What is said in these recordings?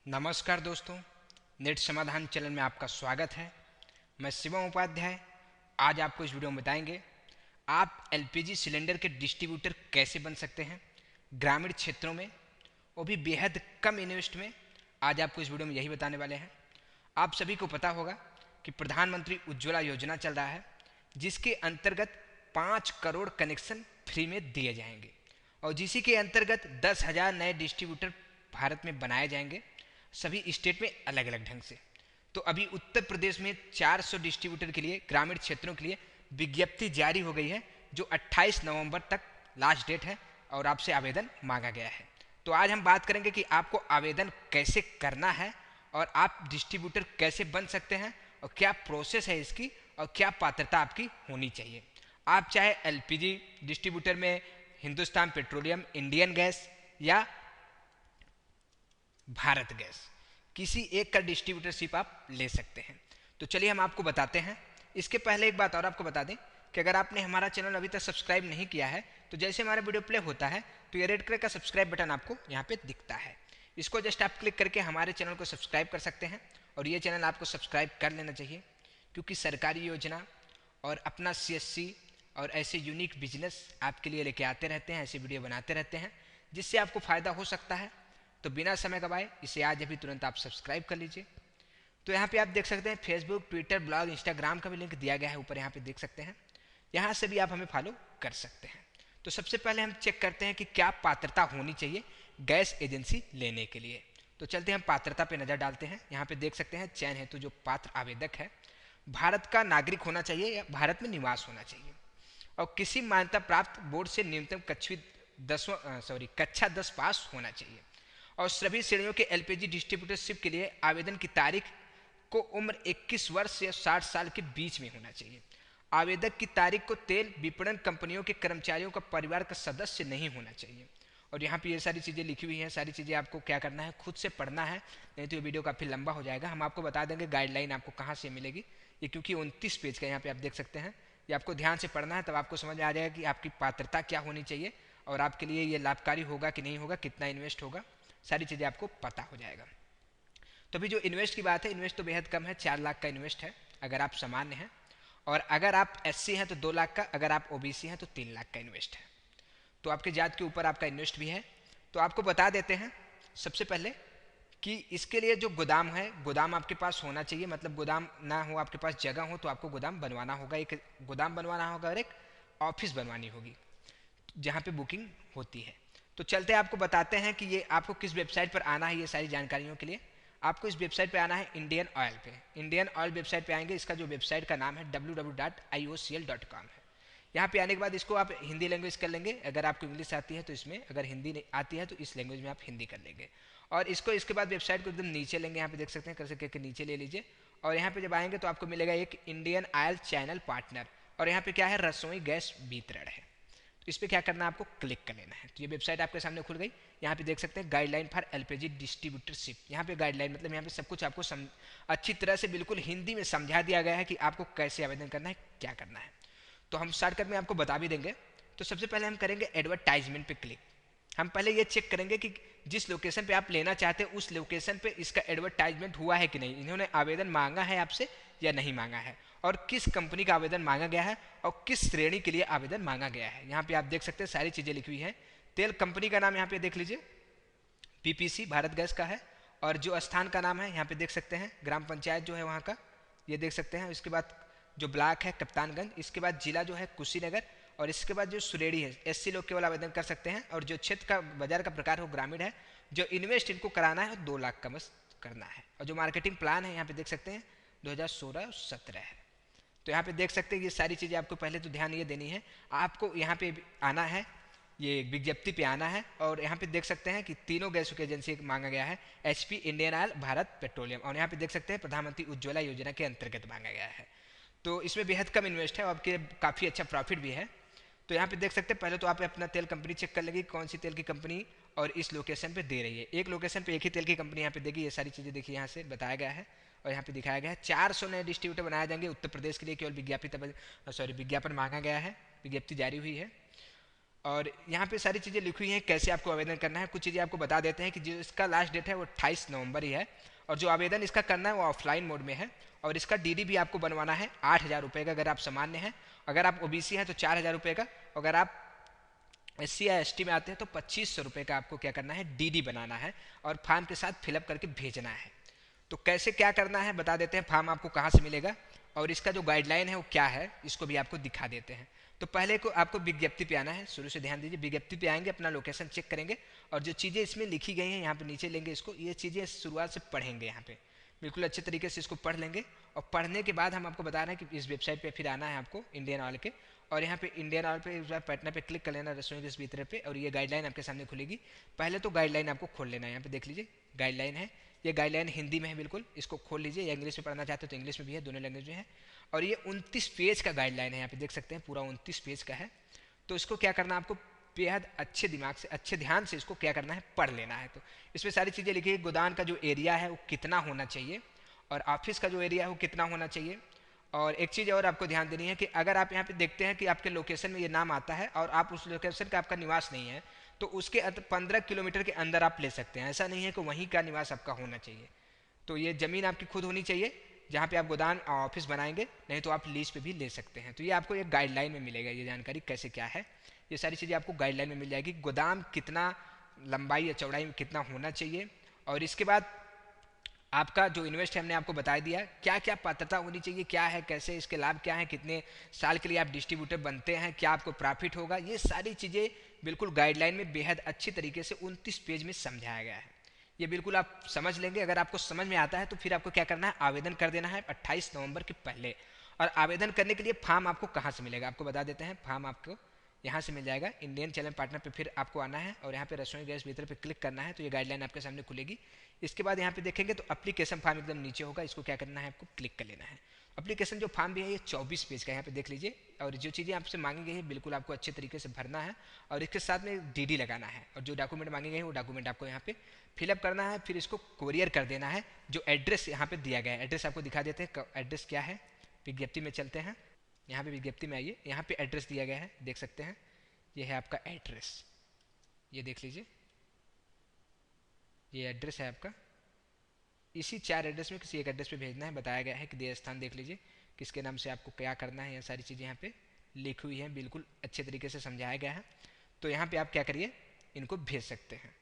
नमस्कार दोस्तों, नेट समाधान चैनल में आपका स्वागत है। मैं शिवम उपाध्याय। आज आपको इस वीडियो में बताएंगे आप एलपीजी सिलेंडर के डिस्ट्रीब्यूटर कैसे बन सकते हैं ग्रामीण क्षेत्रों में, वो भी बेहद कम इन्वेस्ट में। आज आपको इस वीडियो में यही बताने वाले हैं। आप सभी को पता होगा कि प्रधानमंत्री उज्ज्वला योजना चल रहा है, जिसके अंतर्गत 5 करोड़ कनेक्शन फ्री में दिए जाएंगे और जिसी के अंतर्गत 10,000 नए डिस्ट्रीब्यूटर भारत में बनाए जाएंगे, सभी स्टेट में अलग अलग ढंग से। तो अभी उत्तर प्रदेश में 400 डिस्ट्रीब्यूटर के लिए ग्रामीण क्षेत्रों के लिए विज्ञप्ति जारी हो गई है, जो 28 नवंबर तक लास्ट डेट है और आपसे आवेदन मांगा गया है। तो आज हम बात करेंगे कि आपको आवेदन कैसे करना है और आप डिस्ट्रीब्यूटर कैसे बन सकते हैं और क्या प्रोसेस है इसकी और क्या पात्रता आपकी होनी चाहिए। आप चाहे एलपीजी डिस्ट्रीब्यूटर में हिंदुस्तान पेट्रोलियम, इंडियन गैस या भारत गैस, किसी एक का डिस्ट्रीब्यूटरशिप आप ले सकते हैं। तो चलिए हम आपको बताते हैं। इसके पहले एक बात और आपको बता दें कि अगर आपने हमारा चैनल अभी तक सब्सक्राइब नहीं किया है, तो जैसे हमारा वीडियो प्ले होता है तो ये रेड कलर का सब्सक्राइब बटन आपको यहाँ पे दिखता है। इसको जस्ट आप क्लिक करके हमारे चैनल को सब्सक्राइब कर सकते हैं और ये चैनल आपको सब्सक्राइब कर लेना चाहिए, क्योंकि सरकारी योजना और अपना सीएससी और ऐसे यूनिक बिजनेस आपके लिए लेके आते रहते हैं, ऐसे वीडियो बनाते रहते हैं जिससे आपको फ़ायदा हो सकता है। तो बिना समय गवाए इसे आज अभी तुरंत आप सब्सक्राइब कर लीजिए। तो यहाँ पे आप देख सकते हैं फेसबुक, ट्विटर, ब्लॉग, इंस्टाग्राम का भी लिंक दिया गया है ऊपर, यहाँ पे देख सकते हैं। यहाँ से भी आप हमें फॉलो कर सकते हैं। तो सबसे पहले हम चेक करते हैं कि क्या पात्रता होनी चाहिए गैस एजेंसी लेने के लिए। तो चलते हैं हम पात्रता पे नज़र डालते हैं। यहाँ पे देख सकते हैं चयन हेतु जो पात्र आवेदक है भारत का नागरिक होना चाहिए या भारत में निवास होना चाहिए और किसी मान्यता प्राप्त बोर्ड से न्यूनतम कक्षा 10 पास होना चाहिए और सभी श्रेणियों के एलपीजी डिस्ट्रीब्यूटरशिप के लिए आवेदन की तारीख को उम्र 21 वर्ष या 60 साल के बीच में होना चाहिए। आवेदक की तारीख को तेल विपणन कंपनियों के कर्मचारियों का परिवार का सदस्य नहीं होना चाहिए। और यहाँ पे ये सारी चीज़ें लिखी हुई हैं, सारी चीज़ें आपको क्या करना है, खुद से पढ़ना है, नहीं तो ये वीडियो काफ़ी लंबा हो जाएगा। हम आपको बता देंगे गाइडलाइन आपको कहाँ से मिलेगी। ये क्योंकि 29 पेज का यहाँ पे आप देख सकते हैं, ये आपको ध्यान से पढ़ना है, तब आपको समझ में आ जाएगा कि आपकी पात्रता क्या होनी चाहिए और आपके लिए ये लाभकारी होगा कि नहीं होगा, कितना इन्वेस्ट होगा, सारी चीज़ें आपको पता हो जाएगा। तो अभी जो इन्वेस्ट की बात है, इन्वेस्ट तो बेहद कम है, 4 लाख का इन्वेस्ट है अगर आप सामान्य हैं, और अगर आप एससी हैं तो 2 लाख का, अगर आप ओबीसी हैं तो 3 लाख का इन्वेस्ट है। तो आपके जात के ऊपर आपका इन्वेस्ट भी है। तो आपको बता देते हैं सबसे पहले कि इसके लिए जो गोदाम है, गोदाम आपके पास होना चाहिए। मतलब गोदाम ना हो, आपके पास जगह हो तो आपको गोदाम बनवाना होगा, एक गोदाम बनवाना होगा और एक ऑफिस बनवानी होगी जहाँ पे बुकिंग होती है। तो चलते आपको बताते हैं कि ये आपको किस वेबसाइट पर आना है। ये सारी जानकारियों के लिए आपको इस वेबसाइट पे आना है, इंडियन ऑयल पे। इंडियन ऑयल वेबसाइट पे आएंगे, इसका जो वेबसाइट का नाम है www.iocl.com है। यहाँ पे आने के बाद इसको आप हिंदी लैंग्वेज कर लेंगे, अगर आपको इंग्लिश आती है तो इसमें, अगर हिंदी नहीं आती है तो इस लैंग्वेज में आप हिंदी कर लेंगे। और इसको इसके बाद वेबसाइट को एकदम नीचे लेंगे, यहाँ पे देख सकते हैं कर करके नीचे ले लीजिए। और यहाँ पे जब आएंगे तो आपको मिलेगा एक इंडियन ऑयल चैनल पार्टनर, और यहाँ पे क्या है, रसोई गैस वितरण है। तो इस पर क्या करना है, आपको क्लिक कर लेना है। तो ये वेबसाइट आपके सामने खुल गई। यहाँ पे देख सकते हैं गाइडलाइन फॉर एलपीजी डिस्ट्रीब्यूटरशिप। यहाँ पे गाइडलाइन मतलब यहाँ पे सब कुछ आपको अच्छी तरह से बिल्कुल हिंदी में समझा दिया गया है कि आपको कैसे आवेदन करना है, क्या करना है। तो हम शॉर्टकट में आपको बता भी देंगे। तो सबसे पहले हम करेंगे एडवर्टाइजमेंट पे क्लिक। हम पहले ये चेक करेंगे कि जिस लोकेशन पे आप लेना चाहते हैं उस लोकेशन पे इसका एडवर्टाइजमेंट हुआ है कि नहीं, इन्होंने आवेदन मांगा है आपसे या नहीं मांगा है, और किस कंपनी का आवेदन मांगा गया है और किस श्रेणी के लिए आवेदन मांगा गया है। यहाँ पे आप देख सकते हैं सारी चीज़ें लिखी हुई हैं। तेल कंपनी का नाम यहाँ पे देख लीजिए, पीपीसी भारत गैस का है, और जो स्थान का नाम है यहाँ पे देख सकते हैं, ग्राम पंचायत जो है वहाँ का ये देख सकते हैं। इसके बाद जो ब्लॉक है कप्तानगंज, इसके बाद जिला जो है कुशीनगर, और इसके बाद जो सुरेड़ी है एससी लोग केवल आवेदन कर सकते हैं, और जो क्षेत्र का बाजार का प्रकार हो ग्रामीण है। जो इन्वेस्ट इनको कराना है 2 लाख का मस्त करना है, और जो मार्केटिंग प्लान है यहाँ पे देख सकते हैं 2016-17 है। तो यहाँ पे देख सकते हैं ये सारी चीज़ें आपको पहले तो ध्यान ये देनी है। आपको यहाँ पे आना है, ये विज्ञप्ति पे आना है, और यहाँ पे देख सकते हैं कि तीनों गैसों की एजेंसी मांगा गया है, HP, Indian oil, Bharat petroleum, और यहाँ पे देख सकते हैं प्रधानमंत्री उज्ज्वला योजना के अंतर्गत मांगा गया है। तो इसमें बेहद कम इन्वेस्ट है और आपके काफ़ी अच्छा प्रॉफिट भी है। तो यहाँ पे देख सकते हैं पहले तो आप अपना तेल कंपनी चेक कर लेंगे कौन सी तेल की कंपनी और इस लोकेशन पे दे रही है। एक लोकेशन पे एक ही तेल की कंपनी यहाँ पे देगी। ये सारी चीज़ें देखिए यहाँ से बताया गया है और यहाँ पे दिखाया गया है। 400 नए डिस्ट्रीब्यूटर बनाए जाएंगे उत्तर प्रदेश के लिए, केवल विज्ञापन मांगा गया है, विज्ञप्ति जारी हुई है। और यहाँ पे सारी चीज़ें लिखी हुई हैं कैसे आपको आवेदन करना है। कुछ चीज़ें आपको बता देते हैं कि जो इसका लास्ट डेट है वो 28 नवंबर ही है, और जो आवेदन इसका करना है वो ऑफलाइन मोड में है। और इसका डीडी भी आपको बनवाना है 8,000 रुपये का अगर आप सामान्य हैं, अगर आप ओबीसी हैं तो 4,000 रुपये का, अगर आप SC या ST में आते हैं तो 2500 रुपये का आपको क्या करना है, डीडी बनाना है और फॉर्म के साथ फिलअप करके भेजना है। तो कैसे क्या करना है बता देते हैं, फॉर्म आपको कहाँ से मिलेगा और इसका जो गाइडलाइन है वो क्या है, इसको भी आपको दिखा देते हैं। तो पहले को आपको विज्ञप्ति पे आना है, शुरू से ध्यान दीजिए, विज्ञप्ति पे आएंगे, अपना लोकेशन चेक करेंगे और जो चीज़ें इसमें लिखी गई हैं यहाँ पे नीचे लेंगे इसको, ये चीज़ें शुरुआत से पढ़ेंगे, यहाँ पे बिल्कुल अच्छे तरीके से इसको पढ़ लेंगे। और पढ़ने के बाद हम आपको बता रहे हैं कि इस वेबसाइट पे फिर आना है आपको इंडियन ऑयल के, और यहाँ पे इंडियन ऑयल पे पटना पे क्लिक कर लेना, रसोई गैस वितरण पे, और ये गाइडलाइन आपके सामने खुलेगी। पहले तो गाइडलाइन आपको खोल लेना है, यहाँ पे देख लीजिए गाइडलाइन है, ये गाइडलाइन हिंदी में है, बिल्कुल इसको खोल लीजिए, या इंग्लिश में पढ़ना चाहते हो तो इंग्लिश में भी है, दोनों लैंग्वेज में है। और ये 29 पेज का गाइडलाइन है, यहाँ पे देख सकते हैं पूरा 29 पेज का है। तो इसको क्या करना है आपको बेहद अच्छे दिमाग से, अच्छे ध्यान से इसको क्या करना है, पढ़ लेना है। तो इसमें सारी चीज़ें लिखी है, गोदाम का जो एरिया है वो कितना होना चाहिए, और ऑफिस का जो एरिया है वो कितना होना चाहिए। और एक चीज़ और आपको ध्यान देनी है कि अगर आप यहाँ पे देखते हैं कि आपके लोकेशन में ये नाम आता है और आप उस लोकेशन का आपका निवास नहीं है, तो उसके 15 किलोमीटर के अंदर आप ले सकते हैं, ऐसा नहीं है कि वहीं का निवास आपका होना चाहिए। तो ये ज़मीन आपकी खुद होनी चाहिए जहाँ पे आप गोदाम ऑफिस बनाएंगे, नहीं तो आप लीज पे भी ले सकते हैं। तो ये आपको एक गाइडलाइन में मिलेगा, ये जानकारी कैसे क्या है, ये सारी चीज़ें आपको गाइडलाइन में मिल जाएगी। गोदाम कितना लंबाई या चौड़ाई में कितना होना चाहिए, और इसके बाद आपका जो इन्वेस्ट है हमने आपको बता दिया, क्या क्या पात्रता होनी चाहिए, क्या है, कैसे इसके लाभ क्या है, कितने साल के लिए आप डिस्ट्रीब्यूटर बनते हैं, क्या आपको प्रॉफिट होगा, ये सारी चीज़ें बिल्कुल गाइडलाइन में बेहद अच्छी तरीके से 29 पेज में समझाया गया है। ये बिल्कुल आप समझ लेंगे। अगर आपको समझ में आता है तो फिर आपको क्या करना है, आवेदन कर देना है 28 नवंबर के पहले। और आवेदन करने के लिए फॉर्म आपको कहाँ से मिलेगा, आपको बता देते हैं। फॉर्म आपको यहाँ से मिल जाएगा, इंडियन चैनल पार्टनर पे फिर आपको आना है और यहाँ पे रसोई गैस वितरण पे क्लिक करना है, तो ये गाइडलाइन आपके सामने खुलेगी। इसके बाद यहाँ पे देखेंगे तो एप्लीकेशन फॉर्म एकदम नीचे होगा, इसको क्या करना है, आपको क्लिक कर लेना है। एप्लीकेशन जो फॉर्म भी है ये 24 पेज का, यहाँ पे देख लीजिए, और जो चीज़ें आपसे मांगी गई है बिल्कुल आपको अच्छे तरीके से भरना है, और इसके साथ में डीडी लगाना है, और जो डॉक्यूमेंट मांगे गए हैं वो डॉक्यूमेंट आपको यहाँ पे फिलअप करना है, फिर इसको कोरियर कर देना है। जो एड्रेस यहाँ पे दिया गया है, एड्रेस आपको दिखा देते हैं, एड्रेस क्या है, विज्ञप्ति में चलते हैं, यहाँ पे विज्ञप्ति में आइए, यहाँ पे एड्रेस दिया गया है, देख सकते हैं, ये है आपका एड्रेस, ये देख लीजिए, ये एड्रेस है आपका। इसी 4 एड्रेस में किसी एक एड्रेस पे भेजना है, बताया गया है कि देय स्थान देख लीजिए, किसके नाम से आपको क्या करना है, ये सारी चीज़ें यहाँ पे लिखी हुई हैं, बिल्कुल अच्छे तरीके से समझाया गया है। तो यहाँ पे आप क्या करिए, इनको भेज सकते हैं।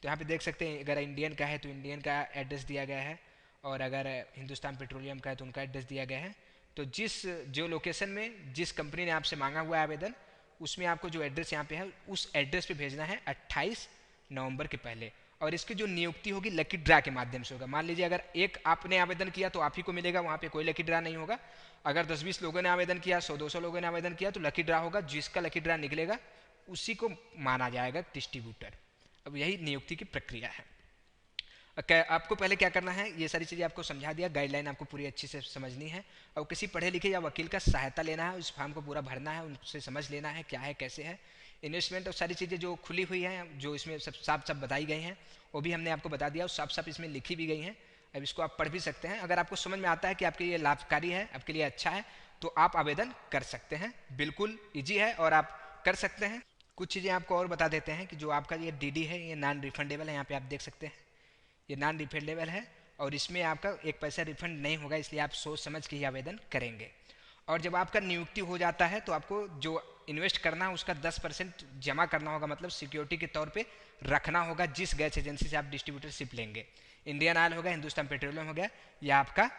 तो यहाँ पे देख सकते हैं, अगर इंडियन का है तो इंडियन का एड्रेस दिया गया है, और अगर हिंदुस्तान पेट्रोलियम का है तो उनका एड्रेस दिया गया है। तो जो लोकेशन में जिस कंपनी ने आपसे मांगा हुआ है आवेदन, उसमें आपको जो एड्रेस यहाँ पे है उस एड्रेस पे भेजना है 28 नवंबर के पहले। और इसकी जो नियुक्ति होगी लकी ड्रा के माध्यम से होगा। मान लीजिए अगर एक आपने आवेदन किया तो आप ही को मिलेगा, वहाँ पे कोई लकी ड्रा नहीं होगा। अगर 10-20 लोगों ने आवेदन किया, 100-200 लोगों ने आवेदन किया, तो लकी ड्रा होगा, जिसका लकी ड्रा निकलेगा उसी को माना जाएगा डिस्ट्रीब्यूटर। अब यही नियुक्ति की प्रक्रिया है। आपको पहले क्या करना है, ये सारी चीज़ें आपको समझा दिया, गाइडलाइन आपको पूरी अच्छी से समझनी है, और किसी पढ़े लिखे या वकील का सहायता लेना है, उस फॉर्म को पूरा भरना है, उनसे समझ लेना है क्या है कैसे है। इन्वेस्टमेंट और सारी चीज़ें जो खुली हुई हैं, जो इसमें सब साफ साफ बताई गई हैं, वो भी हमने आपको बता दिया, और साफ साफ इसमें लिखी भी गई हैं। अब इसको आप पढ़ भी सकते हैं। अगर आपको समझ में आता है कि आपके लिए लाभकारी है, आपके लिए अच्छा है, तो आप आवेदन कर सकते हैं, बिल्कुल ईजी है और आप कर सकते हैं। कुछ चीज़ें आपको और बता देते हैं कि जो आपका ये डीडी है ये नॉन रिफंडेबल है, यहाँ पे आप देख सकते हैं, ये नॉन रिफंडेबल है, और इसमें आपका 1 पैसा रिफंड नहीं होगा, इसलिए आप सोच समझ के ही आवेदन करेंगे। और जब आपका नियुक्ति हो जाता है तो आपको जो इन्वेस्ट करना है उसका 10% जमा करना होगा, मतलब सिक्योरिटी के तौर पे रखना होगा, जिस गैस एजेंसी से आप डिस्ट्रीब्यूटरशिप लेंगे। इंडियन ऑयल हो गया, हिंदुस्तान पेट्रोलियम हो गया, या आपका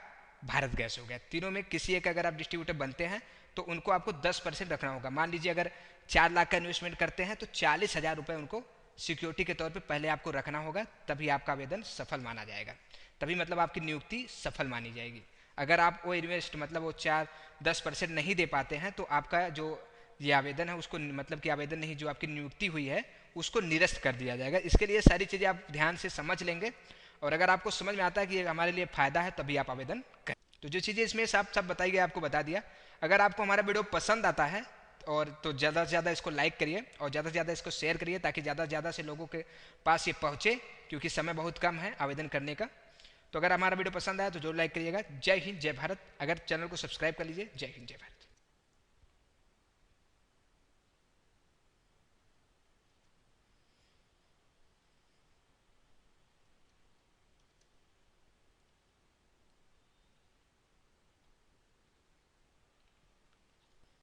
भारत गैस हो गया, तीनों में किसी एक अगर आप डिस्ट्रीब्यूटर बनते हैं तो उनको आपको 10% रखना होगा। मान लीजिए अगर 4 लाख का इन्वेस्टमेंट करते हैं तो 40,000 रुपये उनको सिक्योरिटी के तौर पे पहले आपको रखना होगा, तभी आपका आवेदन सफल माना जाएगा, तभी मतलब आपकी नियुक्ति सफल मानी जाएगी। अगर आप वो इन्वेस्ट मतलब वो 4-10% नहीं दे पाते हैं तो आपका जो ये आवेदन है उसको मतलब कि आवेदन नहीं, जो आपकी नियुक्ति हुई है उसको निरस्त कर दिया जाएगा। इसके लिए सारी चीज़ें आप ध्यान से समझ लेंगे, और अगर आपको समझ में आता है कि ये हमारे लिए फ़ायदा है तभी आप आवेदन करें। तो जो चीज़ें इसमें साफ साफ बताई गई आपको बता दिया। अगर आपको हमारा वीडियो पसंद आता है और तो ज़्यादा से ज़्यादा इसको लाइक करिए और ज़्यादा से ज़्यादा इसको शेयर करिए, ताकि ज़्यादा से ज़्यादा से लोगों के पास ये पहुँचे, क्योंकि समय बहुत कम है आवेदन करने का। तो अगर हमारा वीडियो पसंद आया तो जरूर लाइक करिएगा। जय हिंद, जय भारत। अगर चैनल को सब्सक्राइब कर लीजिए। जय हिंद, जय भारत।